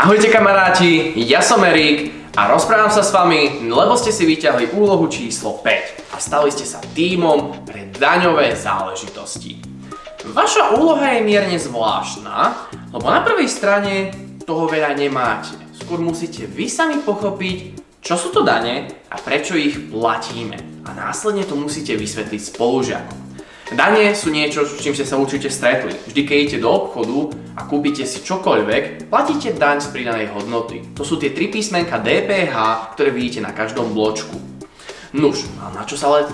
Ahojte kamaráti, ja som Erik a rozprávam sa s vami, lebo ste si vyťahli úlohu číslo 5 a stali ste sa tímom pre daňové záležitosti. Vaša úloha je mierne zvláštna, lebo na prvej strane toho veľa nemáte. Skôr musíte vy sami pochopiť, čo sú to dane a prečo ich platíme. A následne to musíte vysvetliť spolužiakom. Dane sú niečo, s čím ste sa určite stretli. Vždy, keď idete do obchodu a kúpite si čokoľvek, platíte daň z pridanej hodnoty. To sú tie 3 písmenka DPH, ktoré vidíte na každom bločku. Nuž, a na čo sa ale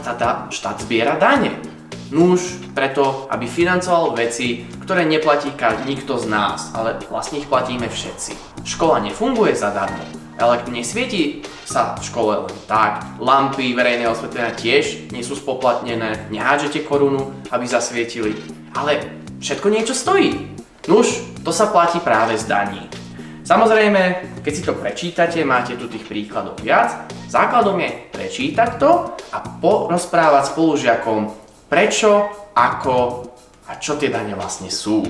štát zbiera dane? Nuž, preto, aby financoval veci, ktoré neplatí nikto z nás, ale vlastne ich platíme všetci. Škola nefunguje zadarmo. Nesvieti sa v škole len tak, lampy verejného osvetlenia tiež nie sú spoplatnené, nehádžete korunu, aby zasvietili, ale všetko niečo stojí. Nuž, to sa platí práve z daní. Samozrejme, keď si to prečítate, máte tu tých príkladov viac, základom je prečítať to a porozprávať spolužiakom prečo, ako a čo tie dane vlastne sú.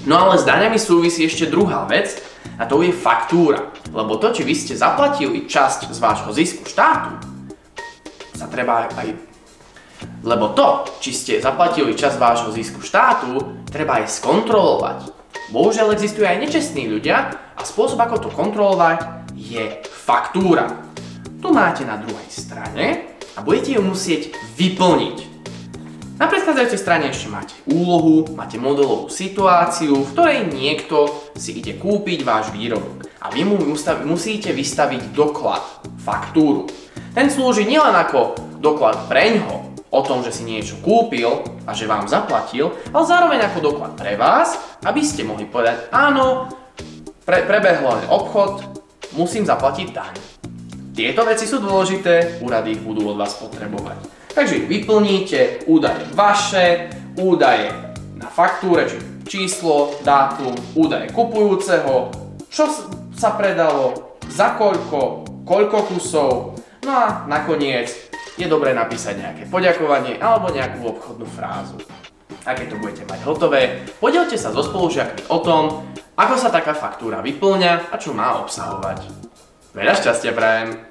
No ale s daňami súvisí ešte druhá vec, a to je faktúra. Lebo to, či vy ste zaplatili časť z vášho zisku štátu, sa treba aj... Lebo to, či ste zaplatili časť vášho zisku štátu, treba aj skontrolovať. Bohužiaľ existujú aj nečestní ľudia a spôsob, ako to kontrolovať, je faktúra. Tu máte na druhej strane a budete ju musieť vyplniť. Na predchádzajúcej strane ešte máte úlohu, máte modelovú situáciu, v ktorej niekto si ide kúpiť váš výrobok a vy mu musíte vystaviť doklad, faktúru. Ten slúži nielen ako doklad preňho o tom, že si niečo kúpil a že vám zaplatil, ale zároveň ako doklad pre vás, aby ste mohli povedať áno, prebehol obchod, musím zaplatiť daň. Tieto veci sú dôležité, úrady ich budú od vás potrebovať. Takže vyplníte údaje vaše, údaje na faktúre, či číslo, dátum, údaje kupujúceho, čo sa predalo, za koľko kusov, no a nakoniec je dobré napísať nejaké poďakovanie alebo nejakú obchodnú frázu. A keď to budete mať hotové, podielte sa so spolužiakmi o tom, ako sa taká faktúra vyplňa a čo má obsahovať. Veľa šťastia prajem!